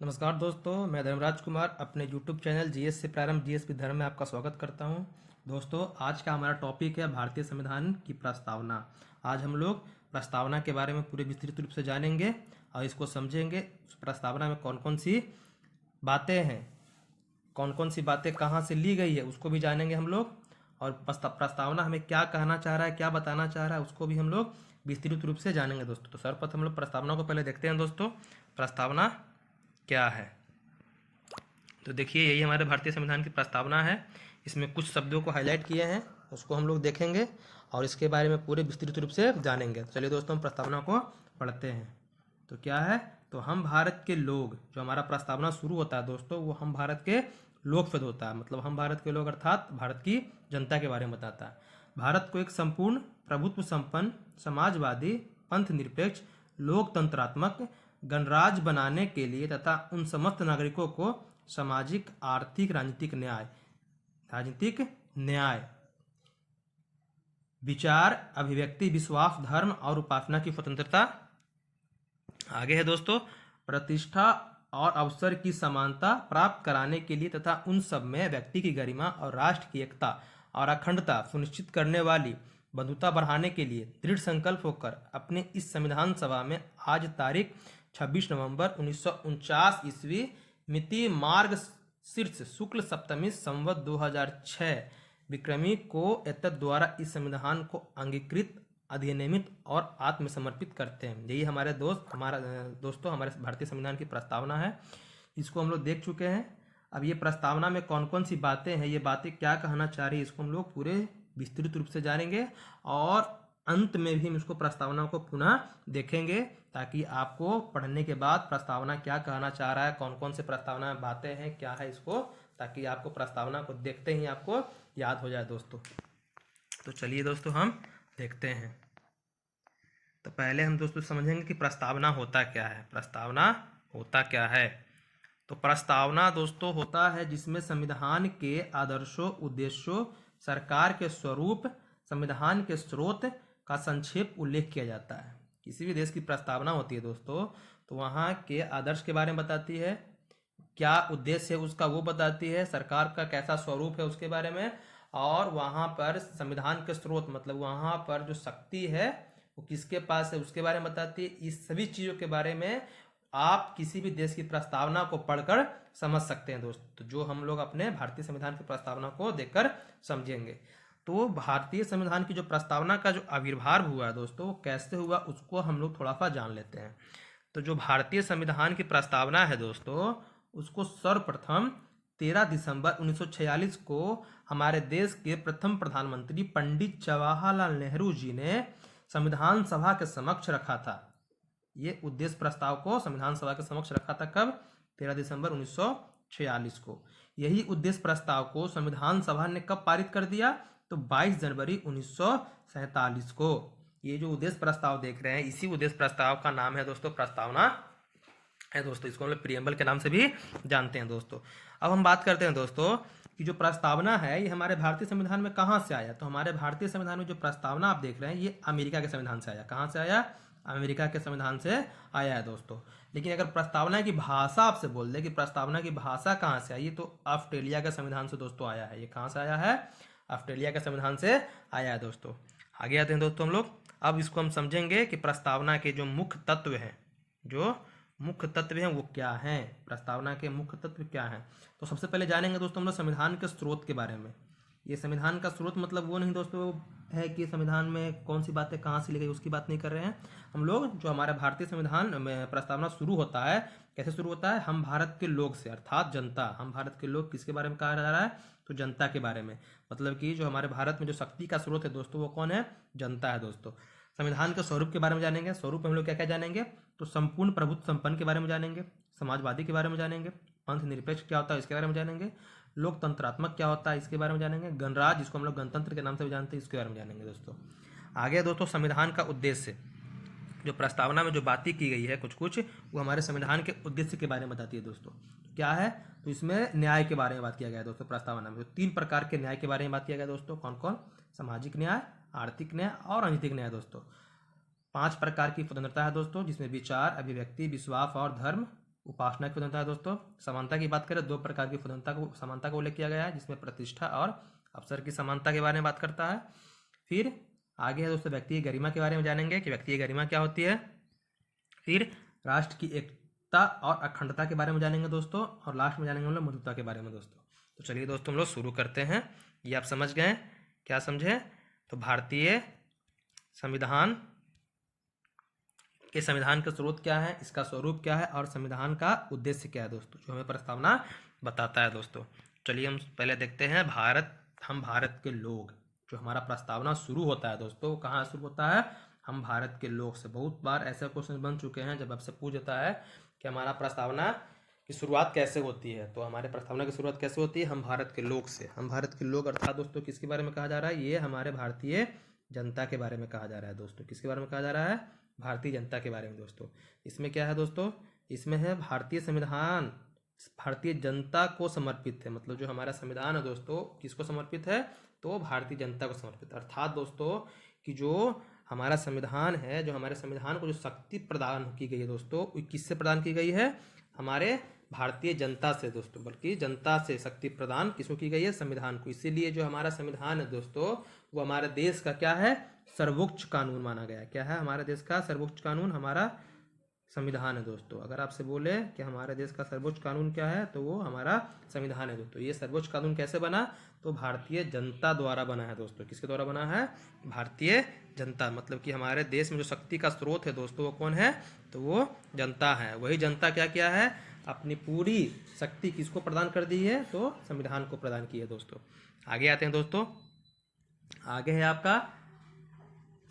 नमस्कार दोस्तों, मैं धर्मराज कुमार अपने YouTube चैनल जीएस से प्रारंभ जीएस विद धर्म में आपका स्वागत करता हूं। दोस्तों, आज का हमारा टॉपिक है भारतीय संविधान की प्रस्तावना। आज हम लोग प्रस्तावना के बारे में पूरे विस्तृत रूप से जानेंगे और इसको समझेंगे। उस प्रस्तावना में कौन कौन सी बातें हैं, कौन कौन सी बातें कहाँ से ली गई है, उसको भी जानेंगे हम लोग। और प्रस्तावना हमें क्या कहना चाह रहा है, क्या बताना चाह रहा है, उसको भी हम लोग विस्तृत रूप से जानेंगे दोस्तों। तो सर्वप्रथम हम लोग प्रस्तावना को पहले देखते हैं दोस्तों। प्रस्तावना क्या है? तो देखिए, यही हमारे भारतीय संविधान की प्रस्तावना है। इसमें कुछ शब्दों को हाईलाइट किए हैं, उसको हम लोग देखेंगे और इसके बारे में पूरे विस्तृत रूप से जानेंगे। चलिए दोस्तों, हम प्रस्तावना को पढ़ते हैं। तो क्या है? तो हम भारत के लोग, जो हमारा प्रस्तावना शुरू होता है दोस्तों, वो हम भारत के लोग से होता है। मतलब हम भारत के लोग अर्थात भारत की जनता के बारे में बताता है। भारत को एक संपूर्ण प्रभुत्व संपन्न समाजवादी पंथ निरपेक्ष लोकतंत्रात्मक गणराज्य बनाने के लिए तथा उन समस्त नागरिकों को सामाजिक आर्थिक राजनीतिक न्याय विचार अभिव्यक्ति विश्वास धर्म और उपासना की स्वतंत्रता, आगे है दोस्तों, प्रतिष्ठा और अवसर की समानता प्राप्त कराने के लिए तथा उन सब में व्यक्ति की गरिमा और राष्ट्र की एकता और अखंडता सुनिश्चित करने वाली बंधुता बढ़ाने के लिए दृढ़ संकल्प होकर अपने इस संविधान सभा में आज तारीख 26 नवंबर 1949 ईस्वी मिति मार्ग शीर्ष शुक्ल सप्तमी संवत 2006 विक्रमी को एतद द्वारा इस संविधान को अंगीकृत अधिनियमित और आत्मसमर्पित करते हैं। यही हमारे दोस्तों हमारे भारतीय संविधान की प्रस्तावना है। इसको हम लोग देख चुके हैं। अब ये प्रस्तावना में कौन कौन सी बातें हैं, ये बातें क्या कहना चाह रही है, इसको हम लोग पूरे विस्तृत रूप से जानेंगे और अंत में भी हम इसको प्रस्तावना को पुनः देखेंगे, ताकि आपको पढ़ने के बाद प्रस्तावना क्या कहना चाह रहा है, कौन कौन से प्रस्तावना में बातें हैं, क्या है इसको, ताकि आपको प्रस्तावना को देखते ही आपको याद हो जाए दोस्तों। तो चलिए दोस्तों, हम देखते हैं। तो पहले हम दोस्तों समझेंगे कि प्रस्तावना होता क्या है। प्रस्तावना होता क्या है? तो प्रस्तावना दोस्तों होता है जिसमें संविधान के आदर्शों, उद्देश्यों, सरकार के स्वरूप, संविधान के स्रोत का संक्षेप उल्लेख किया जाता है। किसी भी देश की प्रस्तावना होती है दोस्तों, तो वहाँ के आदर्श के बारे में बताती है, क्या उद्देश्य है उसका वो बताती है, सरकार का कैसा स्वरूप है उसके बारे में, और वहाँ पर संविधान के स्रोत मतलब वहाँ पर जो शक्ति है वो किसके पास है उसके बारे में बताती है। इस सभी चीज़ों के बारे में आप किसी भी देश की प्रस्तावना को पढ़कर समझ सकते हैं दोस्तों। तो जो हम लोग अपने भारतीय संविधान की प्रस्तावना को देखकर समझेंगे। तो भारतीय संविधान की जो प्रस्तावना का जो आविर्भाव हुआ है दोस्तों, वो कैसे हुआ उसको हम लोग थोड़ा सा जान लेते हैं। तो जो भारतीय संविधान की प्रस्तावना है दोस्तों, उसको सर्वप्रथम 13 दिसंबर 1946 को हमारे देश के प्रथम प्रधानमंत्री पंडित जवाहरलाल नेहरू जी ने संविधान सभा के समक्ष रखा था। ये उद्देश्य प्रस्ताव को संविधान सभा के समक्ष रखा था कब? 13 दिसंबर 1946 को। यही उद्देश्य प्रस्ताव को संविधान सभा ने कब पारित कर दिया? तो 22 जनवरी 1947 को। ये जो उद्देश्य प्रस्ताव देख रहे हैं, इसी उद्देश्य प्रस्ताव का नाम है दोस्तों प्रस्तावना है दोस्तों। इसको हम लोग प्रियम्बल के नाम से भी जानते हैं दोस्तों। अब हम बात करते हैं दोस्तों कि जो प्रस्तावना है ये हमारे भारतीय संविधान में कहाँ से आया। तो हमारे भारतीय संविधान में जो प्रस्तावना आप देख रहे हैं, ये अमेरिका के संविधान से आया। कहाँ से आया? अमेरिका के संविधान से आया है दोस्तों। लेकिन अगर प्रस्तावना की भाषा आपसे बोल दे कि प्रस्तावना की भाषा कहाँ से आई, तो ऑस्ट्रेलिया के संविधान से दोस्तों आया है। ये कहाँ से आया है? ऑस्ट्रेलिया के संविधान से आया है दोस्तों। आगे आते हैं दोस्तों हम लोग। अब इसको हम समझेंगे कि प्रस्तावना के जो मुख्य तत्व हैं, जो मुख्य तत्व हैं वो क्या हैं, प्रस्तावना के मुख्य तत्व क्या हैं। तो सबसे पहले जानेंगे दोस्तों हम लोग संविधान के स्रोत के बारे में। ये संविधान का स्रोत मतलब वो नहीं दोस्तों है कि संविधान में कौन सी बातें कहाँ से ली गई, उसकी बात नहीं कर रहे हैं हम लोग। जो हमारा भारतीय संविधान में प्रस्तावना शुरू होता है, कैसे शुरू होता है? हम भारत के लोग से अर्थात जनता। हम भारत के लोग किसके बारे में कहा जा रहा है? तो जनता के बारे में। मतलब कि जो हमारे भारत में जो शक्ति का स्रोत है दोस्तों, वो कौन है? जनता है दोस्तों। संविधान के स्वरूप के बारे में जानेंगे। स्वरूप में हम लोग क्या क्या जानेंगे? तो संपूर्ण प्रभुत्व संपन्न के बारे में जानेंगे, समाजवादी के बारे में जानेंगे, पंथ निरपेक्ष क्या होता है इसके बारे में जानेंगे, लोकतंत्रात्मक क्या होता है इसके बारे में जानेंगे, गणराज्य जिसको हम लोग गणतंत्र के नाम से भी जानते हैं इसके बारे में जानेंगे दोस्तों। आगे दोस्तों संविधान का उद्देश्य, जो प्रस्तावना में जो बातें की गई है कुछ कुछ, वो हमारे संविधान के उद्देश्य के बारे में बताती है दोस्तों। क्या है? तो इसमें न्याय के बारे में बात किया गया है दोस्तों। प्रस्तावना में 3 प्रकार के न्याय के बारे में बात किया गया दोस्तों। कौन कौन? सामाजिक न्याय, आर्थिक न्याय और राजनीतिक न्याय दोस्तों। 5 प्रकार की स्वतंत्रता है दोस्तों, जिसमें विचार अभिव्यक्ति विश्वास और धर्म उपासना की स्वतंत्रता है दोस्तों। समानता की बात करें, दो प्रकार की स्वतंत्रता को समानता का उल्लेख किया गया है, जिसमें प्रतिष्ठा और अवसर की समानता के बारे में बात करता है। फिर आगे है दोस्तों व्यक्ति की गरिमा के बारे में जानेंगे कि व्यक्ति की गरिमा क्या होती है। फिर राष्ट्र की एकता और अखंडता के बारे में जानेंगे दोस्तों, और लास्ट में जानेंगे हम लोग मधुरता के बारे में दोस्तों। तो चलिए दोस्तों हम लोग शुरू करते हैं। ये आप समझ गए, क्या समझे? तो भारतीय संविधान के संविधान का स्रोत क्या है, इसका स्वरूप क्या है, और संविधान का उद्देश्य क्या है दोस्तों, जो हमें प्रस्तावना बताता है दोस्तों। चलिए हम पहले देखते हैं हम भारत के लोग। जो हमारा प्रस्तावना शुरू होता है दोस्तों, कहाँ शुरू होता है? हम भारत के लोग से। बहुत बार ऐसे क्वेश्चन बन चुके हैं जब आपसे पूछ जाता है कि हमारा प्रस्तावना की शुरुआत कैसे होती है, तो हमारे प्रस्तावना की शुरुआत कैसे होती है? हम भारत के लोग से। हम भारत के लोग अर्थात दोस्तों किसके बारे में कहा जा रहा है? ये हमारे भारतीय जनता के बारे में कहा जा रहा है दोस्तों। किसके बारे में कहा जा रहा है? भारतीय जनता के बारे में दोस्तों। इसमें क्या है दोस्तों? इसमें है भारतीय संविधान भारतीय जनता को समर्पित है। मतलब जो हमारा संविधान है दोस्तों, किसको समर्पित है? तो भारतीय जनता को समर्पित। अर्थात दोस्तों कि जो हमारा संविधान है, जो हमारे संविधान को जो शक्ति प्रदान की गई है दोस्तों, वो किससे प्रदान की गई है? हमारे भारतीय जनता से दोस्तों। बल्कि जनता से शक्ति प्रदान किसको की गई है? संविधान को। इसीलिए जो हमारा संविधान है दोस्तों, वो हमारे देश का क्या है? सर्वोच्च कानून माना गया है। क्या है हमारे देश का सर्वोच्च कानून? हमारा संविधान है दोस्तों। अगर आपसे बोले कि हमारे देश का सर्वोच्च कानून क्या है, तो वो हमारा संविधान है दोस्तों। ये सर्वोच्च कानून कैसे बना? तो भारतीय जनता द्वारा बना है दोस्तों। किसके द्वारा बना है? भारतीय जनता। मतलब कि हमारे देश में जो शक्ति का स्रोत है दोस्तों, वो कौन है? तो वो जनता है। वही जनता क्या किया है? अपनी पूरी शक्ति किसको प्रदान कर दी है? तो संविधान को प्रदान की है दोस्तों। आगे आते हैं दोस्तों। आगे है आपका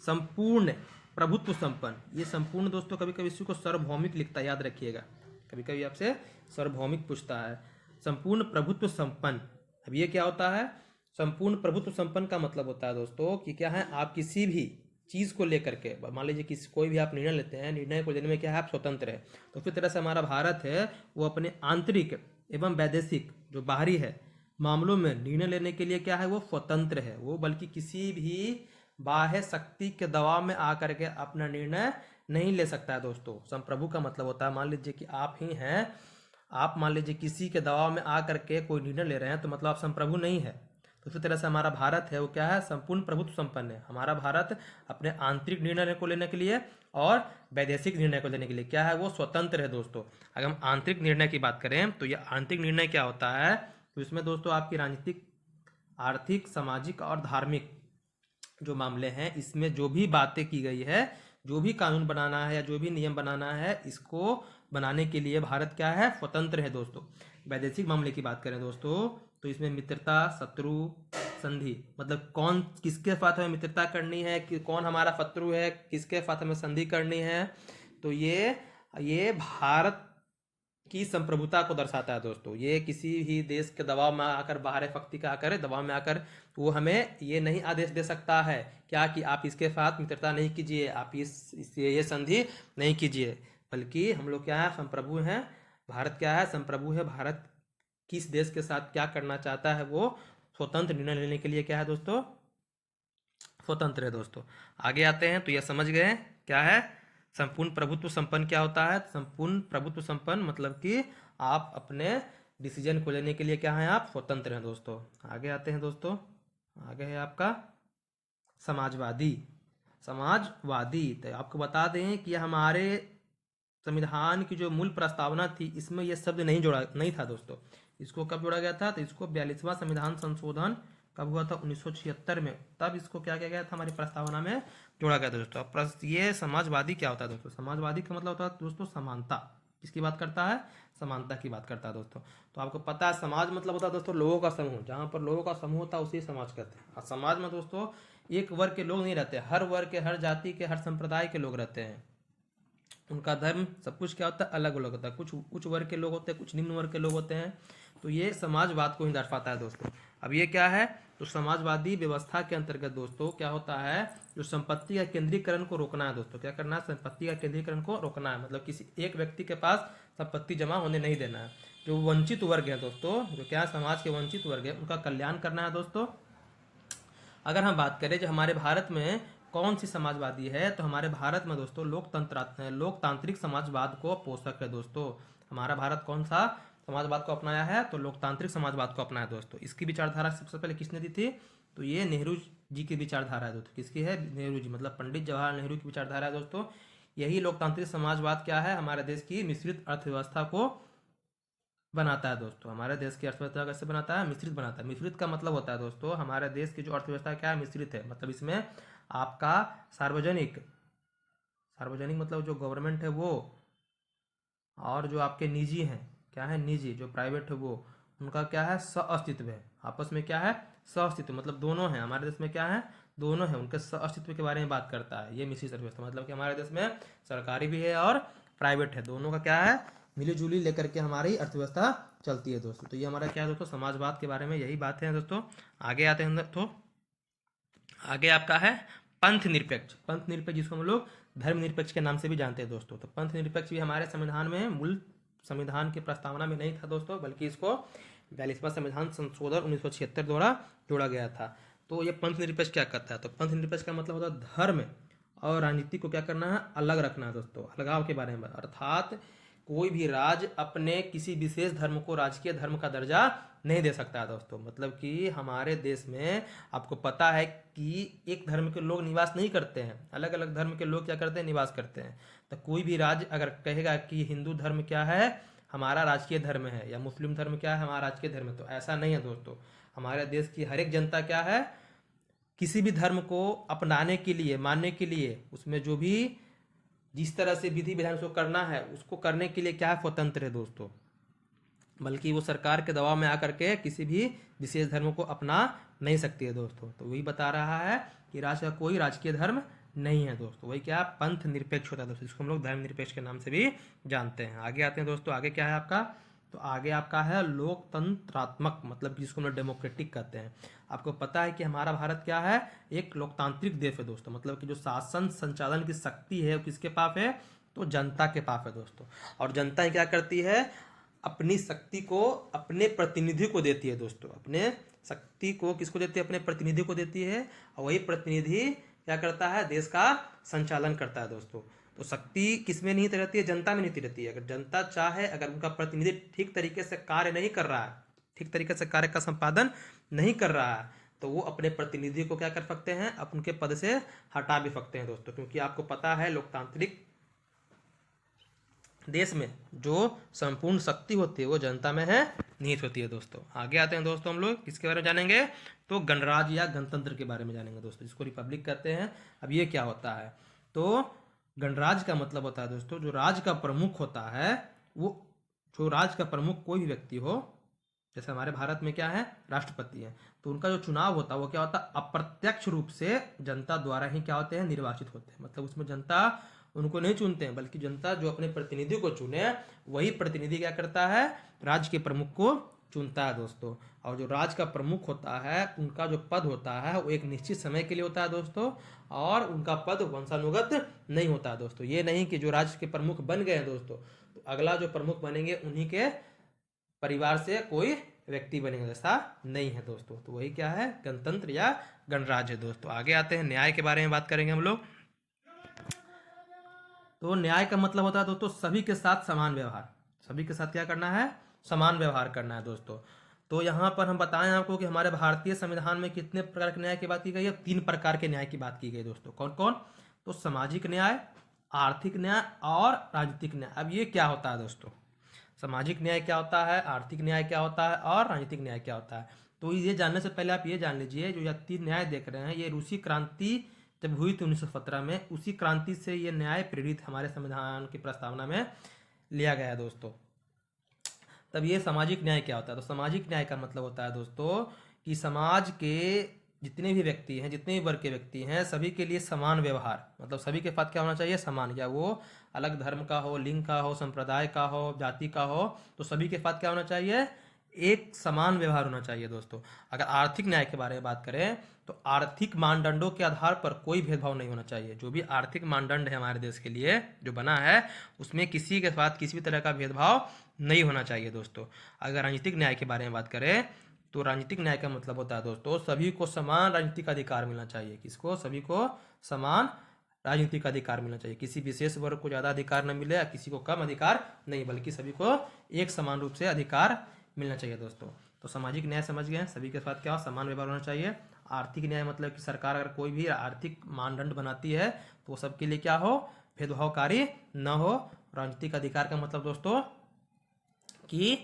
संपूर्ण प्रभुत्व संपन्न। ये संपूर्ण दोस्तों कभी कभी इसी को सार्वभौमिक लिखता है, याद रखिएगा। कभी कभी आपसे सार्वभौमिक पूछता है। संपूर्ण प्रभुत्व संपन्न। अब ये क्या होता है? संपूर्ण प्रभुत्व संपन्न का मतलब होता है दोस्तों कि क्या है, आप किसी भी चीज़ को लेकर के, मान लीजिए कोई भी आप निर्णय लेते हैं, निर्णय को लेने में क्या है? आप स्वतंत्र है। तो फिर तरह से हमारा भारत है वो अपने आंतरिक एवं वैदेशिक जो बाहरी है मामलों में निर्णय लेने के लिए क्या है? वो स्वतंत्र है। वो बल्कि किसी भी बाह्य शक्ति के दबाव में आकर के अपना निर्णय नहीं ले सकता है दोस्तों। संप्रभु का मतलब होता है, मान लीजिए कि आप ही हैं, आप मान लीजिए किसी के दबाव में आकर के कोई निर्णय ले रहे हैं, तो मतलब आप संप्रभु नहीं है। तो उसी तरह से हमारा भारत है वो क्या है? संपूर्ण प्रभुत्व संपन्न है। हमारा भारत अपने आंतरिक निर्णय को लेने के लिए और वैदेशिक निर्णय को लेने के लिए क्या है? वो स्वतंत्र है दोस्तों। अगर हम आंतरिक निर्णय की बात करें तो ये आंतरिक निर्णय क्या होता है? तो इसमें दोस्तों आपकी राजनीतिक, आर्थिक, सामाजिक और धार्मिक जो मामले हैं, इसमें जो भी बातें की गई है, जो भी कानून बनाना है या जो भी नियम बनाना है, इसको बनाने के लिए भारत क्या है? स्वतंत्र है दोस्तों। वैदेशिक मामले की बात करें दोस्तों, तो इसमें मित्रता, शत्रु, संधि, मतलब कौन किसके साथ हमें मित्रता करनी है, कि कौन हमारा शत्रु है, किसके साथ हमें संधि करनी है, तो ये भारत की संप्रभुता को दर्शाता है दोस्तों। ये किसी भी देश के दबाव में आकर, बाहर शक्ति का आकर दबाव में आकर वो हमें ये नहीं आदेश दे सकता है क्या कि आप इसके साथ मित्रता नहीं कीजिए, आप ये संधि नहीं कीजिए। बल्कि हम लोग क्या है? संप्रभु हैं। भारत क्या है? संप्रभु है। भारत किस देश के साथ क्या करना चाहता है, वो स्वतंत्र निर्णय लेने के लिए क्या है दोस्तों? स्वतंत्र है दोस्तों। आगे आते हैं तो यह समझ गए क्या है संपूर्ण प्रभुत्व संपन्न क्या होता है। संपूर्ण प्रभुत्व संपन्न मतलब कि आप अपने डिसीजन को लेने के लिए क्या है? आप स्वतंत्र हैं दोस्तों। आगे आते हैं दोस्तों। आगे है आपका समाजवादी। समाजवादी तो आपको बता दें कि हमारे संविधान की जो मूल प्रस्तावना थी, इसमें यह शब्द नहीं था दोस्तों। इसको कब जोड़ा गया था? तो इसको 42वां संविधान संशोधन कब हुआ था? 1976 में। तब इसको क्या किया गया था? हमारी प्रस्तावना में जोड़ा गया था दोस्तों। ये समाजवादी क्या होता है दोस्तों? समाजवादी का मतलब होता है दोस्तों समानता। किसकी बात करता है? समानता की बात करता है दोस्तों। तो आपको पता है समाज मतलब होता है दोस्तों लोगों का समूह। जहाँ पर लोगों का समूह होता है उसी समाज कहते हैं। और समाज में दोस्तों एक वर्ग के लोग नहीं रहते, हर वर्ग के, हर जाति के, हर संप्रदाय के लोग रहते हैं। उनका धर्म सब कुछ क्या होता है? अलग अलग होता है। कुछ उच्च वर्ग के लोग होते हैं, कुछ निम्न वर्ग के लोग होते हैं। तो ये समाजवाद को ही दर्शाता है दोस्तों। अब ये क्या है? तो समाजवादी व्यवस्था के अंतर्गत दोस्तों क्या होता है? जो संपत्ति का केंद्रीकरण को रोकना है दोस्तों। क्या करना है? संपत्ति का केंद्रीकरण को रोकना है। मतलब किसी एक व्यक्ति के पास संपत्ति जमा होने नहीं देना है। जो वंचित वर्ग है दोस्तों, जो क्या समाज के वंचित वर्ग है, उनका कल्याण करना है दोस्तों। अगर हम बात करें जो हमारे भारत में कौन सी समाजवादी है, तो हमारे भारत में दोस्तों लोकतांत्रिक समाजवाद को पोषक है दोस्तों। हमारा भारत कौन सा समाजवाद को अपनाया है, तो लोकतांत्रिक समाजवाद को अपनाया दोस्तों। इसकी विचारधारा सबसे पहले किसने दी थी, तो ये नेहरू जी की विचारधारा है दोस्तों। किसकी है, नेहरू जी, मतलब पंडित जवाहरलाल नेहरू की विचारधारा है दोस्तों। यही लोकतांत्रिक समाजवाद क्या है, हमारे देश की मिश्रित अर्थव्यवस्था को बनाता है दोस्तों। हमारे देश की अर्थव्यवस्था कैसे बनाता है, मिश्रित बनाता है। मिश्रित का मतलब होता है दोस्तों, हमारे देश की जो अर्थव्यवस्था क्या है, मिश्रित है। मतलब इसमें आपका सार्वजनिक मतलब जो गवर्नमेंट है वो, और जो आपके निजी हैं, क्या है, निजी जो प्राइवेट है वो, उनका क्या है, सह-अस्तित्व है। आपस में क्या है, सह-अस्तित्व, मतलब दोनों हैं हमारे देश में, क्या है, दोनों हैं, उनके सह-अस्तित्व के बारे में बात करता है ये मिश्रित अर्थव्यवस्था। मतलब कि हमारे देश में सरकारी भी है और प्राइवेट है, दोनों का क्या है, मिलीजुली लेकर के हमारी अर्थव्यवस्था चलती है दोस्तों। तो ये हमारा क्या है दोस्तों, समाजवाद के बारे में यही बात है दोस्तों। आगे आते हैं तो आगे आपका है पंथ निरपेक्ष। पंथ निरपेक्ष जिसको हम लोग धर्म निरपेक्ष के नाम से भी जानते हैं दोस्तों। तो पंथ निरपेक्ष भी हमारे संविधान में, मूल संविधान की प्रस्तावना में नहीं था दोस्तों, बल्कि इसको 42वां संविधान संशोधन 1976 द्वारा जोड़ा गया था। तो ये पंथ निरपेक्ष क्या करता है, तो पंथ निरपेक्ष का मतलब होता है धर्म और राजनीति को क्या करना है, अलग रखना है दोस्तों, अलगाव के बारे में। अर्थात कोई भी राज्य अपने किसी विशेष धर्म को राजकीय धर्म का दर्जा नहीं दे सकता है दोस्तों। मतलब कि हमारे देश में आपको पता है कि एक धर्म के लोग निवास नहीं करते हैं, अलग अलग धर्म के लोग क्या करते हैं, निवास करते हैं। तो कोई भी राज्य अगर कहेगा कि हिंदू धर्म क्या है, हमारा राजकीय धर्म है, या मुस्लिम धर्म क्या है, हमारा राजकीय धर्म है, तो ऐसा नहीं है दोस्तों। हमारे देश की हर एक जनता क्या है, किसी भी धर्म को अपनाने के लिए, मानने के लिए, उसमें जो भी जिस तरह से विधि विधान उसको करना है, उसको करने के लिए क्या है, स्वतंत्र है दोस्तों। बल्कि वो सरकार के दबाव में आकर के किसी भी विशेष धर्म को अपना नहीं सकती है दोस्तों। तो वही बता रहा है कि राष्ट्र का कोई राजकीय धर्म नहीं है दोस्तों। वही क्या, पंथ निरपेक्ष होता है दोस्तों, जिसको हम लोग धर्म निरपेक्ष के नाम से भी जानते हैं। आगे आते हैं दोस्तों, आगे क्या है आपका, तो आगे आपका है लोकतंत्रात्मक, मतलब जिसको हम लोग डेमोक्रेटिक कहते हैं। आपको पता है कि हमारा भारत क्या है, एक लोकतांत्रिक देश है दोस्तों। मतलब कि जो शासन संचालन की शक्ति है वो किसके पास है, तो जनता के पास है दोस्तों। और जनता क्या करती है, अपनी शक्ति को अपने प्रतिनिधि को देती है दोस्तों। अपने शक्ति को किसको देती है, अपने प्रतिनिधि को देती है, और वही प्रतिनिधि क्या करता है, देश का संचालन करता है दोस्तों। तो शक्ति किसमें निहित रहती है, जनता में निहित रहती है। अगर जनता चाहे, अगर उनका प्रतिनिधि ठीक तरीके से कार्य नहीं कर रहा है, ठीक तरीके से कार्य का संपादन नहीं कर रहा है, तो वो अपने प्रतिनिधि को क्या कर सकते हैं, उनके पद से हटा भी सकते हैं दोस्तों। क्योंकि आपको पता है लोकतांत्रिक देश में जो संपूर्ण शक्ति होती है वो जनता में है, निहित होती है दोस्तों। आगे आते हैं दोस्तों, हम लोग किसके बारे में जानेंगे, तो गणराज्य या गणतंत्र के बारे में जानेंगे दोस्तों, जिसको रिपब्लिक कहते हैं। अब ये क्या होता है, तो गणराज्य का मतलब होता है दोस्तों, जो राज्य का प्रमुख होता है, वो जो राज्य का प्रमुख कोई भी व्यक्ति हो, जैसे हमारे भारत में क्या है, राष्ट्रपति है, तो उनका जो चुनाव होता है वो क्या होता है, अप्रत्यक्ष रूप से जनता द्वारा ही क्या होते हैं, निर्वाचित होते हैं। मतलब उसमें जनता उनको नहीं चुनते हैं, बल्कि जनता जो अपने प्रतिनिधि को चुने, वही प्रतिनिधि क्या करता है, राज्य के प्रमुख को चुनता है दोस्तों। और जो राज्य का प्रमुख होता है, उनका जो पद होता है वो एक निश्चित समय के लिए होता है दोस्तों, और उनका पद वंशानुगत नहीं होता है दोस्तों। ये नहीं कि जो राज्य के प्रमुख बन गए हैं दोस्तों, तो अगला जो प्रमुख बनेंगे उन्हीं के परिवार से कोई व्यक्ति बनेगा, ऐसा नहीं है दोस्तों। तो वही क्या है, गणतंत्र या गणराज्य है दोस्तों। आगे आते हैं, न्याय के बारे में बात करेंगे हम लोग। तो न्याय का मतलब होता है दोस्तों सभी के साथ समान व्यवहार। सभी के साथ क्या करना है, समान व्यवहार करना है दोस्तों। तो यहाँ पर हम बताएं आपको कि हमारे भारतीय संविधान में कितने प्रकार के न्याय की बात की गई है, 3 प्रकार के न्याय की बात की गई दोस्तों। कौन कौन, तो सामाजिक न्याय, आर्थिक न्याय और राजनीतिक न्याय। अब ये क्या होता है दोस्तों, सामाजिक न्याय क्या होता है, आर्थिक न्याय क्या होता है और राजनीतिक न्याय क्या होता है। तो ये जानने से पहले आप ये जान लीजिए, जो ये 3 न्याय देख रहे हैं, ये रूसी क्रांति जब हुई थी 1917 में, उसी क्रांति से ये न्याय प्रेरित हमारे संविधान की प्रस्तावना में लिया गया है दोस्तों। तब ये सामाजिक न्याय क्या होता है, तो सामाजिक न्याय का मतलब होता है दोस्तों कि समाज के जितने भी व्यक्ति हैं, जितने भी वर्ग के व्यक्ति हैं, सभी के लिए समान व्यवहार। मतलब सभी के साथ क्या होना चाहिए, समान, या वो अलग धर्म का हो, लिंग का हो, संप्रदाय का हो, जाति का हो, तो सभी के साथ क्या होना चाहिए, एक समान व्यवहार होना चाहिए दोस्तों। अगर आर्थिक न्याय के बारे में बात करें, तो आर्थिक मानदंडों के आधार पर कोई भेदभाव नहीं होना चाहिए। जो भी आर्थिक मानदंड है हमारे देश के लिए जो बना है, उसमें किसी के साथ किसी भी तरह का भेदभाव नहीं होना चाहिए दोस्तों। अगर राजनीतिक न्याय के बारे में बात करें, तो राजनीतिक न्याय का मतलब होता है दोस्तों सभी को समान राजनीतिक अधिकार मिलना चाहिए। किसको, सभी को समान राजनीतिक अधिकार मिलना चाहिए। किसी विशेष वर्ग को ज़्यादा अधिकार न मिले या किसी को कम अधिकार नहीं, बल्कि सभी को एक समान रूप से अधिकार मिलना चाहिए दोस्तों। तो सामाजिक न्याय समझ गए हैं, सभी के साथ क्या हो, समान व्यवहार होना चाहिए। आर्थिक न्याय मतलब कि सरकार अगर कोई भी आर्थिक मानदंड बनाती है तो वो सबके लिए क्या हो, भेदभावकारी न हो। राजनीतिक अधिकार का मतलब दोस्तों कि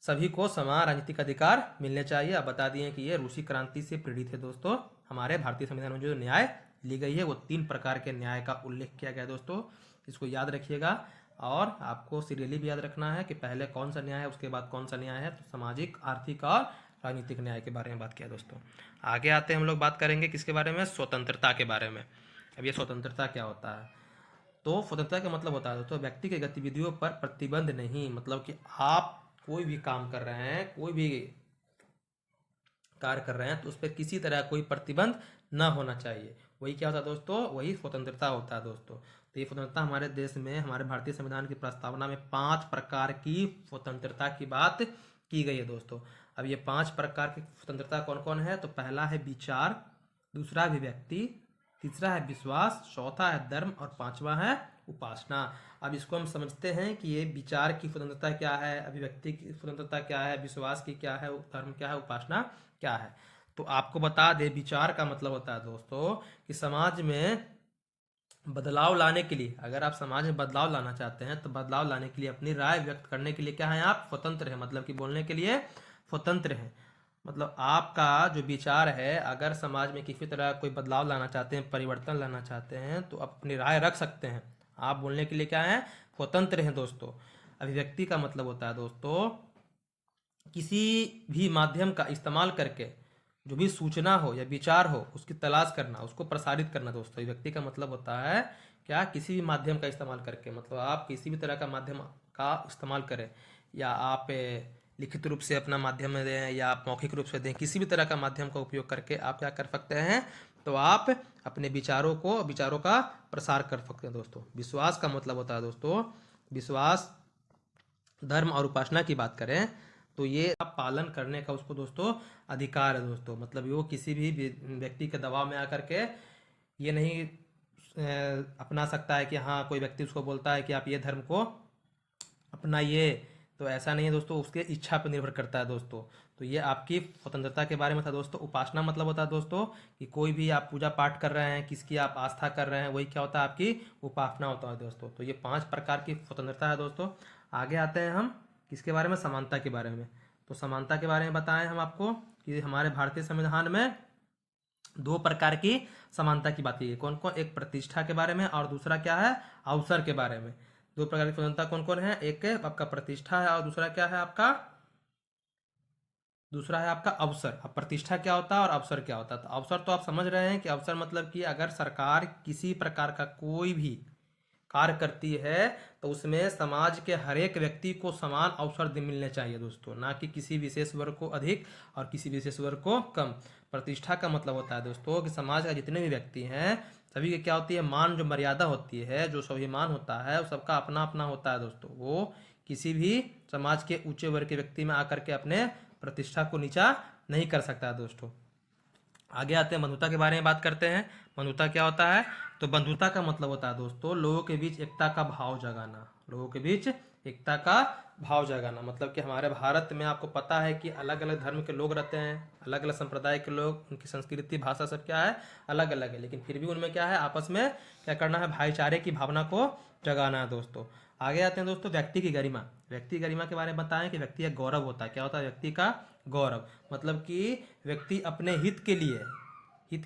सभी को समान राजनीतिक अधिकार मिलने चाहिए। अब बता दिए कि ये रूसी क्रांति से प्रेरित है दोस्तों। हमारे भारतीय संविधान में जो न्याय ली गई है वो 3 प्रकार के न्याय का उल्लेख किया गया है दोस्तों, इसको याद रखिएगा। और आपको सीरियली भी याद रखना है कि पहले कौन सा न्याय है, उसके बाद कौन सा न्याय है। तो सामाजिक, आर्थिक और राजनीतिक न्याय के बारे में बात किया दोस्तों। आगे आते हैं हम लोग बात करेंगे किसके बारे में, स्वतंत्रता के बारे में। अब ये स्वतंत्रता क्या होता है, तो स्वतंत्रता का मतलब होता है दोस्तों व्यक्ति की गतिविधियों पर प्रतिबंध नहीं। मतलब कि आप कोई भी काम कर रहे हैं, कोई भी कार्य कर रहे हैं तो उस पर किसी तरह कोई प्रतिबंध न होना चाहिए। वही क्या होता है दोस्तों, वही स्वतंत्रता होता है दोस्तों। तो ये स्वतंत्रता हमारे देश में, हमारे भारतीय संविधान की प्रस्तावना में 5 प्रकार की स्वतंत्रता की बात की गई है दोस्तों। अब ये 5 प्रकार की स्वतंत्रता कौन कौन है, तो पहला है विचार, दूसरा अभिव्यक्ति, तीसरा है विश्वास, चौथा है धर्म और पांचवा है उपासना। अब इसको हम समझते हैं कि ये विचार की स्वतंत्रता क्या है, अभिव्यक्ति की स्वतंत्रता क्या है, विश्वास की क्या है, धर्म क्या है, उपासना क्या है। तो आपको बता दे, विचार का मतलब होता है दोस्तों कि समाज में बदलाव लाने के लिए, अगर आप समाज में बदलाव लाना चाहते हैं तो बदलाव लाने के लिए अपनी राय व्यक्त करने के लिए क्या है, आप स्वतंत्र हैं। मतलब कि बोलने के लिए स्वतंत्र हैं। मतलब आपका जो विचार है, अगर समाज में किसी तरह कोई बदलाव लाना चाहते हैं, परिवर्तन लाना चाहते हैं तो आप अपनी राय रख सकते हैं। आप बोलने के लिए क्या है, स्वतंत्र हैं दोस्तों। अभिव्यक्ति का मतलब होता है दोस्तों किसी भी माध्यम का इस्तेमाल करके जो भी सूचना हो या विचार हो उसकी तलाश करना, उसको प्रसारित करना दोस्तों। अभिव्यक्ति का मतलब होता है क्या, किसी भी माध्यम का इस्तेमाल करके, मतलब आप किसी भी तरह का माध्यम का इस्तेमाल करें, या आप लिखित रूप से अपना माध्यम में दें या आप मौखिक रूप से दें, किसी भी तरह का माध्यम का उपयोग करके आप क्या कर सकते हैं, तो आप अपने विचारों का प्रसार कर सकते हैं दोस्तों। विश्वास का मतलब होता है दोस्तों, विश्वास, धर्म और उपासना की बात करें तो ये आप पालन करने का उसको दोस्तों अधिकार है दोस्तों। मतलब वो किसी भी व्यक्ति के दबाव में आकर के ये नहीं अपना सकता है कि हाँ कोई व्यक्ति उसको बोलता है कि आप ये धर्म को अपनाइए, तो ऐसा नहीं है दोस्तों, उसके इच्छा पर निर्भर करता है दोस्तों। तो ये आपकी स्वतंत्रता के बारे में था दोस्तों। उपासना मतलब होता है दोस्तों कि कोई भी आप पूजा पाठ कर रहे हैं, किसकी आप आस्था कर रहे हैं, वही क्या होता है, आपकी उपासना होता है दोस्तों। तो ये 5 प्रकार की स्वतंत्रता है दोस्तों। आगे आते हैं हम किसके बारे में, समानता के बारे में। तो समानता के बारे में बताएं हम आपको कि हमारे भारतीय संविधान में 2 प्रकार की समानता की बात की है। कौन कौन, एक प्रतिष्ठा के बारे में और दूसरा क्या है, अवसर के बारे में। 2 प्रकार की स्वतंत्रता कौन कौन है, एक आपका प्रतिष्ठा है और दूसरा क्या है आपका, दूसरा है आपका अवसर। अब प्रतिष्ठा क्या होता है और अवसर क्या होता है, तो अवसर तो आप समझ रहे हैं कि अवसर मतलब कि अगर सरकार किसी प्रकार का कोई भी कार्य करती है तो उसमें समाज के हर एक व्यक्ति को समान अवसर मिलने चाहिए दोस्तों, ना कि किसी विशेष वर्ग को अधिक और किसी विशेष वर्ग को कम। प्रतिष्ठा का मतलब होता है दोस्तों कि समाज का जितने भी व्यक्ति हैं सभी की क्या होती है, मान, जो मर्यादा होती है, जो स्वाभिमान होता है, वो सबका अपना अपना होता है दोस्तों। वो किसी भी समाज के ऊंचे वर्ग के व्यक्ति में आकर के अपने प्रतिष्ठा को नीचा नहीं कर सकता है दोस्तों। आगे आते हैं बंधुता के बारे में बात करते हैं। बंधुता क्या होता है, तो बंधुता का मतलब होता है दोस्तों लोगों के बीच एकता का भाव जगाना। लोगों के बीच एकता का भाव जगाना मतलब कि हमारे भारत में आपको पता है कि अलग अलग धर्म के लोग रहते हैं, अलग अलग संप्रदाय के लोग, उनकी संस्कृति, भाषा सब क्या है, अलग अलग है, लेकिन फिर भी उनमें क्या है, आपस में क्या करना है, भाईचारे की भावना को जगाना है दोस्तों। आगे आते हैं दोस्तों व्यक्ति की गरिमा। व्यक्ति की गरिमा के बारे में बताएं कि व्यक्ति का गौरव होता है। क्या होता है व्यक्ति का गौरव, मतलब कि व्यक्ति अपने हित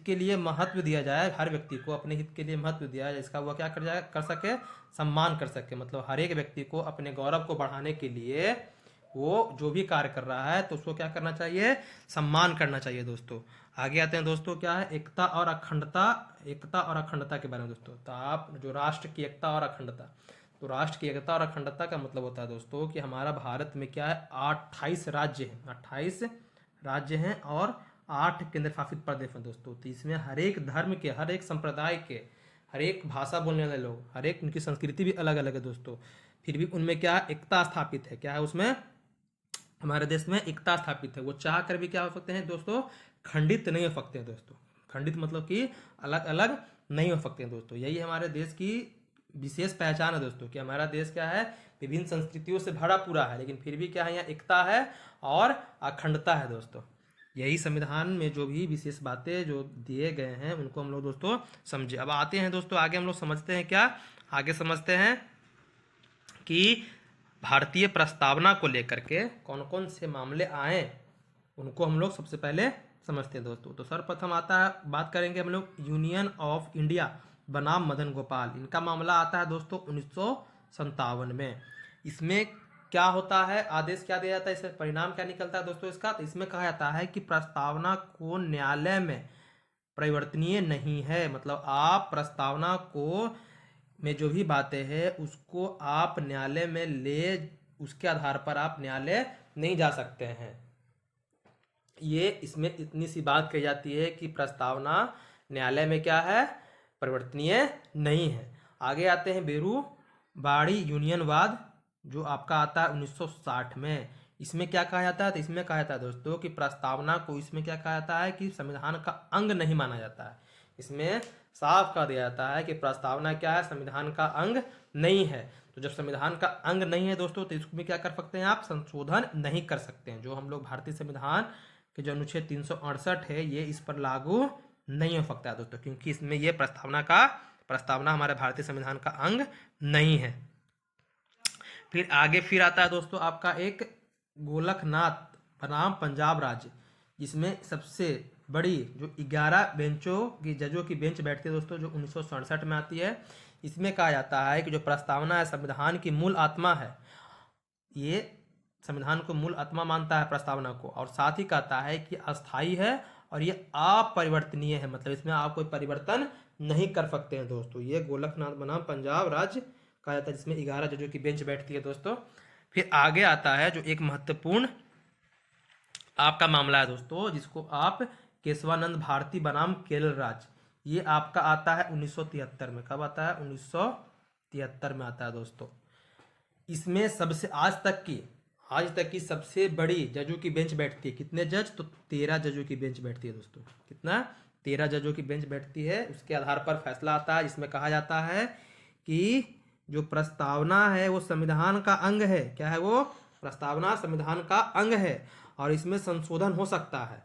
के लिए महत्व दिया जाए, हर व्यक्ति को अपने हित के लिए महत्व दिया जाए, इसका वह क्या कर सके, सम्मान कर सके। मतलब हर एक व्यक्ति को अपने गौरव को बढ़ाने के लिए वो जो भी कार्य कर रहा है तो उसको क्या करना चाहिए, सम्मान करना चाहिए दोस्तों। आगे आते हैं दोस्तों क्या है, एकता और अखंडता के बारे में दोस्तों। तो आप जो राष्ट्र की एकता और अखंडता, तो राष्ट्र की एकता और अखंडता का मतलब होता है दोस्तों कि हमारा भारत में क्या है, 28 राज्य हैं, 28 राज्य हैं और 8 केंद्र शासित प्रदेश हैं दोस्तों। तो इसमें हर एक धर्म के, हर एक संप्रदाय के, हर एक भाषा बोलने वाले लोग, हर एक उनकी संस्कृति भी अलग अलग है दोस्तों, फिर भी उनमें क्या एकता स्थापित है। क्या है उसमें, हमारे देश में एकता स्थापित है। वो चाह कर भी क्या हो सकते हैं दोस्तों, खंडित नहीं हो सकते हैं दोस्तों। खंडित मतलब कि अलग अलग नहीं हो सकते हैं दोस्तों। यही हमारे देश की विशेष पहचान है दोस्तों कि हमारा देश क्या है, विभिन्न संस्कृतियों से भरा पूरा है, लेकिन फिर भी क्या है, यहाँ एकता है और अखंडता है दोस्तों। यही संविधान में जो भी विशेष बातें जो दिए गए हैं उनको हम लोग दोस्तों समझे। अब आते हैं दोस्तों आगे, हम लोग समझते हैं क्या, आगे समझते हैं कि भारतीय प्रस्तावना को लेकर के कौन कौन से मामले आए, उनको हम लोग सबसे पहले समझते हैं दोस्तों। तो सर्वप्रथम आता है, बात करेंगे हम लोग यूनियन ऑफ इंडिया बनाम मदन गोपाल। इनका मामला आता है दोस्तों 1957 में। इसमें क्या होता है, आदेश क्या दिया जाता है, इसमें परिणाम क्या निकलता है दोस्तों इसका। तो इसमें कहा जाता है कि प्रस्तावना को न्यायालय में परिवर्तनीय नहीं है, मतलब आप प्रस्तावना को में जो भी बातें हैं उसको आप न्यायालय में ले, उसके आधार पर आप न्यायालय नहीं जा सकते हैं। ये इसमें इतनी सी बात कही जाती है कि प्रस्तावना न्यायालय में क्या है, परिवर्तनीय नहीं है। आगे आते हैं बेरूबाड़ी यूनियनवाद, जो आपका आता है 1960 में। इसमें क्या कहा जाता है, तो इसमें कहा जाता है दोस्तों कि प्रस्तावना को इसमें क्या कहा जाता है कि संविधान का अंग नहीं माना जाता है। इसमें साफ कह दिया जाता है कि प्रस्तावना क्या है, संविधान का अंग नहीं है। तो जब संविधान का अंग नहीं है दोस्तों, तो इसमें क्या कर सकते हैं आप, संशोधन नहीं कर सकते हैं। जो हम लोग भारतीय संविधान के जो अनुच्छेद 368 है, ये इस पर लागू नहीं हो सकता है दोस्तों, क्योंकि इसमें ये प्रस्तावना हमारे भारतीय संविधान का अंग नहीं है। फिर आगे फिर आता है दोस्तों आपका एक गोलकनाथ बनाम पंजाब राज्य, जिसमें सबसे बड़ी जो 11 बेंचों की जजों की बेंच बैठती है दोस्तों, जो 1967 में आती है। इसमें कहा जाता है कि जो प्रस्तावना है संविधान की मूल आत्मा है, ये संविधान को मूल आत्मा मानता है प्रस्तावना को, और साथ ही कहता है कि अस्थाई है और ये अपरिवर्तनीय है, मतलब इसमें आप कोई परिवर्तन नहीं कर सकते हैं दोस्तों। ये गोलकनाथ बनाम पंजाब राज्य कहा जाता है, जिसमें 11 जजों की बेंच बैठती है दोस्तों। फिर आगे आता है जो एक महत्वपूर्ण आपका मामला है दोस्तों, जिसको आप केशवानंद भारती बनाम केरल राज्य, ये आपका आता है 1973 में। कब आता है, 1973 में आता है दोस्तों। इसमें सबसे आज तक की सबसे बड़ी जजों की बेंच बैठती है। कितने जज, तो 13 जजों की बेंच बैठती है दोस्तों। कितना, 13 जजों की बेंच बैठती है। उसके आधार पर फैसला आता है, जिसमें कहा जाता है कि जो प्रस्तावना है वो संविधान का अंग है। क्या है वो, प्रस्तावना संविधान का अंग है और इसमें संशोधन हो सकता है,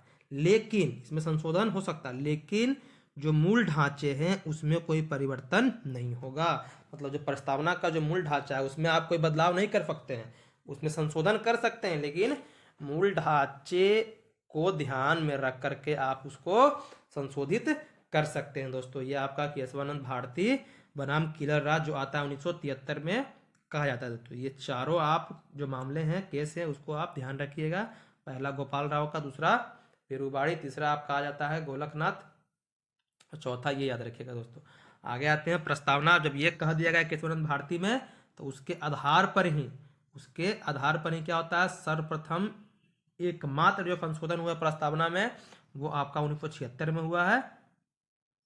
लेकिन जो मूल ढांचे हैं उसमें कोई परिवर्तन नहीं होगा। मतलब जो प्रस्तावना का जो मूल ढांचा है उसमें आप कोई बदलाव नहीं कर सकते हैं, उसमें संशोधन कर सकते हैं, लेकिन मूल ढांचे को ध्यान में रख करके आप उसको संशोधित कर सकते हैं दोस्तों। ये आपका केशवानंद भारती बनाम केरल राज्य जो आता है 1973 में कहा जाता है दोस्तों। ये चारों आप जो मामले हैं, केस है, उसको आप ध्यान रखिएगा। पहला गोपाल राव का, दूसरा बेरूबाड़ी, तीसरा आप कहा जाता है गोलकनाथ, चौथा ये याद रखिएगा दोस्तों। आगे आते हैं प्रस्तावना, जब ये कह दिया गया केशवानंद भारती में, तो उसके आधार पर ही क्या होता है, सर्वप्रथम एकमात्र जो संशोधन हुआ प्रस्तावना में वो आपका 1976 में हुआ है।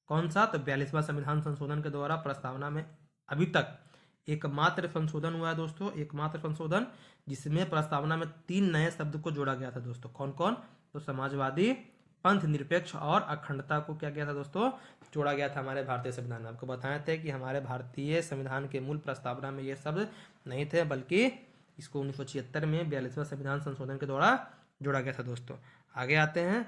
कौन सा, तो 42वां संविधान संशोधन के द्वारा प्रस्तावना में अभी तक एकमात्र संशोधन हुआ है दोस्तों, एकमात्र संशोधन, जिसमें प्रस्तावना में 3 नए शब्द को जोड़ा गया था दोस्तों। कौन कौन, तो समाजवादी, पंथ निरपेक्ष और अखंडता को क्या किया था दोस्तों, जोड़ा गया था हमारे भारतीय संविधान में। आपको बताए थे कि हमारे भारतीय संविधान के मूल प्रस्तावना में ये शब्द नहीं थे, बल्कि इसको 1976 में 42वां संविधान संशोधन के द्वारा जोड़ा गया था दोस्तों। आगे आते हैं,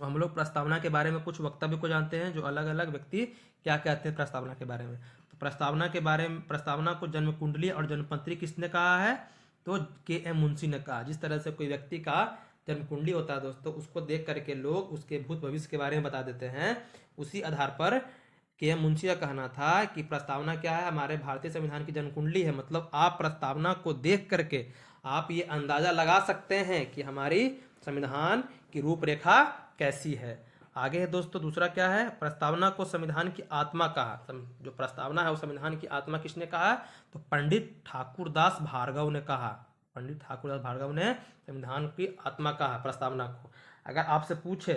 हम लोग प्रस्तावना के बारे में कुछ वक्तव्य को जानते हैं, जो अलग अलग व्यक्ति क्या कहते हैं प्रस्तावना के बारे में। तो प्रस्तावना को जन्म कुंडली और जन्मपत्री किसने कहा है, तो के.एम. मुंशी ने कहा। जिस तरह से कोई व्यक्ति का जन्म कुंडली होता है दोस्तों, उसको देख करके लोग उसके भूत भविष्य के बारे में बता देते हैं, उसी आधार पर के.एम. मुंशी का कहना था कि प्रस्तावना क्या है, हमारे भारतीय संविधान की जन्म कुंडली है। मतलब आप प्रस्तावना को देख करके आप ये अंदाजा लगा सकते हैं कि हमारी संविधान की रूपरेखा कैसी है। आगे है दोस्तों, दूसरा क्या है, प्रस्तावना को संविधान की आत्मा कहा। जो प्रस्तावना है वो संविधान की आत्मा किसने कहा, तो पंडित ठाकुरदास भार्गव ने कहा। पंडित ठाकुरदास भार्गव ने संविधान की आत्मा कहा प्रस्तावना को। अगर आपसे पूछे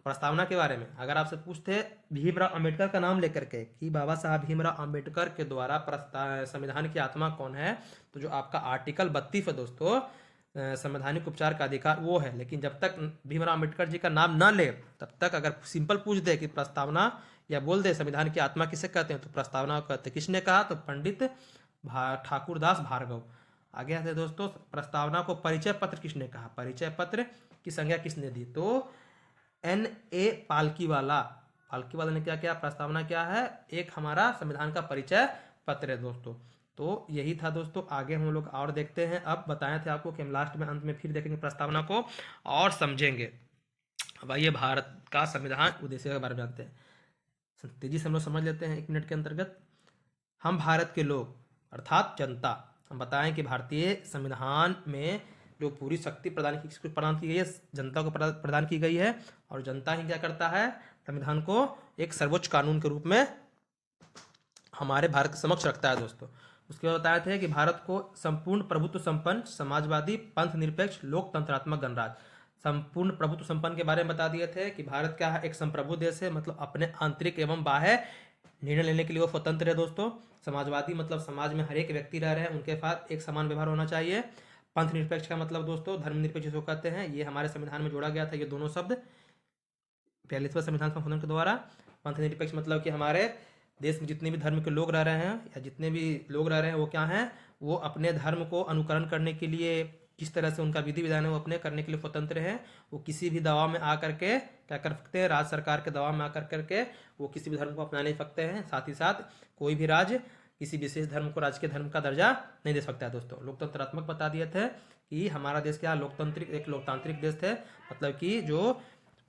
प्रस्तावना के बारे में, अगर आपसे पूछते भीमराव अंबेडकर का नाम लेकर के कि बाबा साहब भीमराव अंबेडकर के द्वारा संविधान की आत्मा कौन है, तो जो आपका आर्टिकल 32 है दोस्तों, संवैधानिक उपचार का अधिकार, वो है। लेकिन जब तक भीमराव अंबेडकर जी का नाम ना ले, तब तक अगर सिंपल पूछ दे कि प्रस्तावना या बोल दे संविधान की आत्मा किसे कहते हैं, तो प्रस्तावना को कहते हैं। किसने कहा, तो पंडित ठाकुरदास भार्गव। आगे आते हैं दोस्तों, प्रस्तावना को परिचय पत्र किसने कहा, परिचय पत्र की संज्ञा किसने दी, तो N.A. पालकीवाला। पालकीवाला ने क्या किया, प्रस्तावना क्या है, एक हमारा संविधान का परिचय पत्र है दोस्तों। तो यही था दोस्तों, आगे हम लोग और देखते हैं। अब बताए थे आपको कि हम लास्ट में अंत में फिर देखेंगे प्रस्तावना को और समझेंगे। अब आइए भारत का संविधान उद्देश्य के बारे में जानते हैं, तेजी से हम लोग समझ लेते हैं 1 मिनट के अंतर्गत। हम भारत के लोग अर्थात जनता, हम बताएं कि भारतीय संविधान में जो पूरी शक्ति प्रदान की गई है, जनता को प्रदान की गई है, और जनता ही क्या करता है, संविधान को एक सर्वोच्च कानून के रूप में हमारे भारत के समक्ष रखता है दोस्तों। उसके बाद बताए थे कि भारत को संपूर्ण प्रभुत्व संपन्न, समाजवादी, पंथ निरपेक्ष, लोकतंत्रात्मक गणराज्य। संपूर्ण प्रभुत्व संपन्न के बारे में बता दिए थे कि भारत क्या है, एक संप्रभु देश है, मतलब अपने आंतरिक एवं बाह्य निर्णय लेने के लिए वो स्वतंत्र है दोस्तों। समाजवादी मतलब समाज में हर एक व्यक्ति रह रहे हैं, उनके साथ एक समान व्यवहार होना चाहिए। पंथ निरपेक्ष का मतलब दोस्तों धर्मनिरपेक्ष जिसको कहते हैं, ये हमारे संविधान में जोड़ा गया था, ये दोनों शब्द 42वें संविधान संशोधन के द्वारा। पंथ निरपेक्ष मतलब कि हमारे देश में जितने भी धर्म के लोग रह रहे हैं, या जितने भी लोग रह रहे हैं वो क्या हैं, वो अपने धर्म को अनुकरण करने के लिए किस तरह से उनका विधि विधान है वो अपने करने के लिए स्वतंत्र है। वो किसी भी दबाव में आकर के क्या कर सकते हैं, राज्य सरकार के दबाव में आकर करके वो किसी भी धर्म को अपना नहीं सकते हैं। साथ ही साथ कोई भी राज्य किसी विशेष धर्म को राजकीय धर्म का दर्जा नहीं दे सकता है दोस्तों। लोकतंत्रात्मक बता दिए थे कि हमारा देश क्या लोकतांत्रिक, एक लोकतांत्रिक देश थे, मतलब कि जो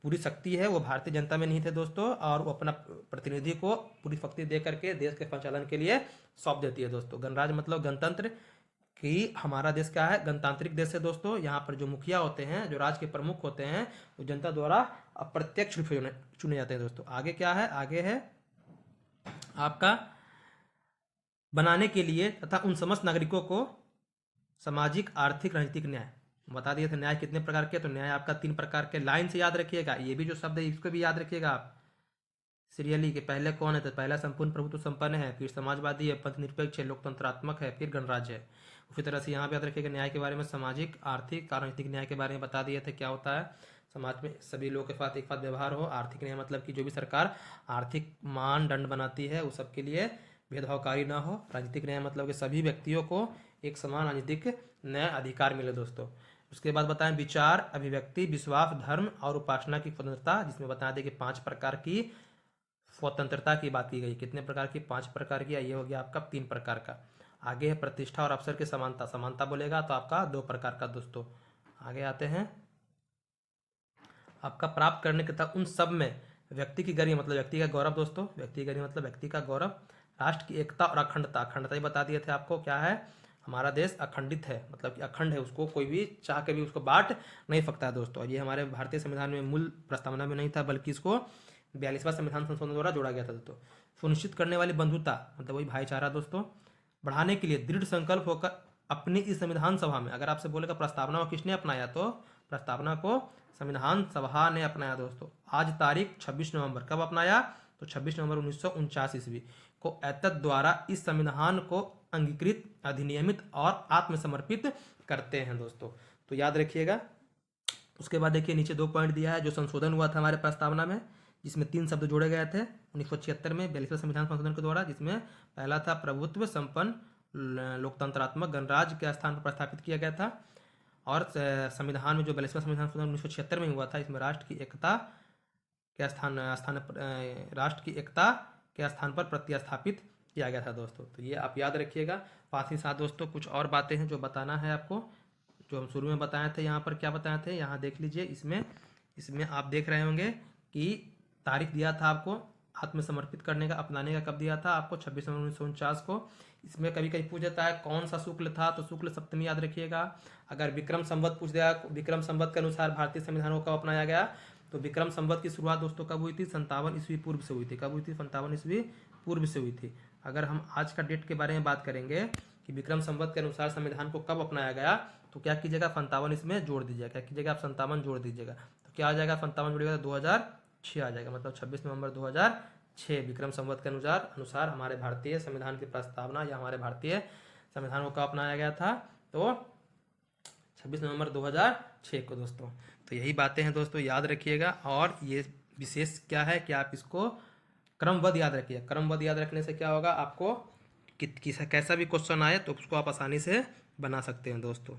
पूरी शक्ति है वो भारतीय जनता में नहीं थे दोस्तों, और वो अपना प्रतिनिधि को पूरी शक्ति दे करके देश के संचालन के लिए सौंप देती है दोस्तों। गणराज्य मतलब गणतंत्र, कि हमारा देश क्या है, गणतांत्रिक देश है दोस्तों। यहाँ पर जो मुखिया होते हैं, जो राज्य के प्रमुख होते हैं, वो जनता द्वारा अप्रत्यक्ष रूप से चुने जाते हैं दोस्तों। आगे क्या है, आगे है आपका बनाने के लिए तथा उन समस्त नागरिकों को सामाजिक, आर्थिक, राजनीतिक न्याय। बता दिए थे न्याय कितने प्रकार के, तो न्याय आपका 3 प्रकार के, लाइन से याद रखिएगा। ये भी जो शब्द है इसको भी याद रखिएगा आप सीरियली के। पहले कौन है, तो पहला संपूर्ण प्रभुत्व संपन्न है, फिर समाजवादी है, पंथ निरपेक्ष है, लोकतंत्रात्मक है, फिर गणराज्य है। उसी तरह से यहाँ भी याद रखिएगा न्याय के बारे में, सामाजिक, आर्थिक, राजनीतिक न्याय के बारे में बता दिए थे क्या होता है, समाज में सभी लोगों के साथ एक साथ व्यवहार हो। आर्थिक न्याय मतलब कि जो भी सरकार आर्थिक मानदंड बनाती है वो सबके लिए भेदभावकारी ना हो। राजनीतिक न्याय मतलब कि सभी व्यक्तियों को एक समान राजनीतिक न्याय अधिकार मिले दोस्तों। उसके बाद बताएं विचार, अभिव्यक्ति, विश्वास, धर्म और उपासना की स्वतंत्रता, जिसमें बता दें कि 5 प्रकार की स्वतंत्रता की बात की गई। कितने प्रकार की, 5 प्रकार की। ये हो गया आपका 3 प्रकार का। आगे है प्रतिष्ठा और अवसर की समानता। समानता बोलेगा तो आपका 2 प्रकार का दोस्तों। आगे आते हैं आपका प्राप्त करने के तक उन सब में व्यक्ति की गरिमा मतलब व्यक्ति का गौरव दोस्तों। व्यक्ति की गरिमा मतलब व्यक्ति का गौरव। राष्ट्र की एकता और अखंडता। अखंडता ही बता दिए थे आपको क्या है, हमारा देश अखंडित है, मतलब कि अखंड है, उसको कोई भी चाह के भी उसको बांट नहीं सकता है दोस्तों। और ये हमारे भारतीय संविधान में मूल प्रस्तावना में नहीं था, बल्कि इसको 42वां संविधान संशोधन द्वारा जोड़ा गया था दोस्तों। सुनिश्चित करने वाली बंधुता मतलब वही भाईचारा दोस्तों। बढ़ाने के लिए दृढ़ संकल्प होकर अपनी इस संविधान सभा में, अगर आपसे बोलेगा प्रस्तावना को किसने अपनाया, तो प्रस्तावना को संविधान सभा ने अपनाया दोस्तों। आज तारीख 26 नवंबर, कब अपनाया, तो 26 नवंबर 1949 ईस्वी को एतद द्वारा इस संविधान को अंगीकृत, अधिनियमित और आत्मसमर्पित करते हैं दोस्तों। तो याद रखिएगा। उसके बाद देखिए नीचे 2 पॉइंट दिया है जो संशोधन हुआ था हमारे प्रस्तावना में, जिसमें 3 शब्द जोड़े गए थे 1976 में 42वें संविधान संशोधन के द्वारा, जिसमें पहला था प्रभुत्व संपन्न लोकतंत्रात्मक गणराज्य के स्थान पर प्रस्थापित किया गया था। और संविधान में जो 42वां संविधान संशोधन 1976 में हुआ था, इसमें राष्ट्र की एकता के स्थान पर प्रतिस्थापित किया गया था दोस्तों। तो ये आप याद रखिएगा। साथ ही साथ दोस्तों कुछ और बातें हैं जो बताना है आपको, जो हम शुरू में बताए थे। यहाँ पर क्या बताए थे, यहाँ देख लीजिए। इसमें आप देख रहे होंगे कि तारीख दिया था आपको आत्मसमर्पित करने का, अपनाने का कब दिया था आपको, 26 नवंबर 1949 को। इसमें कभी कभी पूछ जाता है कौन सा शुक्ल था, तो शुक्ल सप्तमी याद रखिएगा। अगर विक्रम संवत पूछ दिया, विक्रम संवत के अनुसार भारतीय संविधान को कब अपनाया गया, तो विक्रम संवत की शुरुआत दोस्तों कब हुई थी, 57 ईस्वी पूर्व से हुई थी। कब हुई थी, 57 ईस्वी पूर्व से हुई थी। अगर हम आज का डेट के बारे में बात करेंगे कि विक्रम संवत के अनुसार संविधान को कब अपनाया गया, तो क्या कीजिएगा 57 इसमें जोड़ दीजिएगा। क्या कीजिएगा आप 57 जोड़ दीजिएगा, तो क्या आ जाएगा, 57 जोड़िएगा तो 2006 आ जाएगा। मतलब 26 नवंबर 2006 विक्रम संवत के अनुसार हमारे भारतीय संविधान की प्रस्तावना या हमारे भारतीय संविधान को कब अपनाया गया था, तो 26 नवंबर 2006 को दोस्तों। तो यही बातें हैं दोस्तों, याद रखिएगा। और ये विशेष क्या है कि आप इसको क्रमबद्ध याद रखिए। क्रमबद्ध याद रखने से क्या होगा, आपको कैसा भी क्वेश्चन आए तो उसको आप आसानी से बना सकते हैं दोस्तों।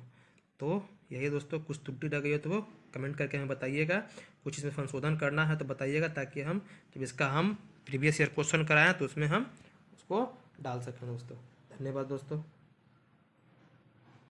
तो यही दोस्तों, कुछ त्रुटि रह गई हो तो वो कमेंट करके हमें बताइएगा, कुछ इसमें संशोधन करना है तो बताइएगा, ताकि हम जब इसका हम प्रीवियस ईयर क्वेश्चन कराएं तो उसमें हम उसको डाल सकें दोस्तों। धन्यवाद दोस्तों।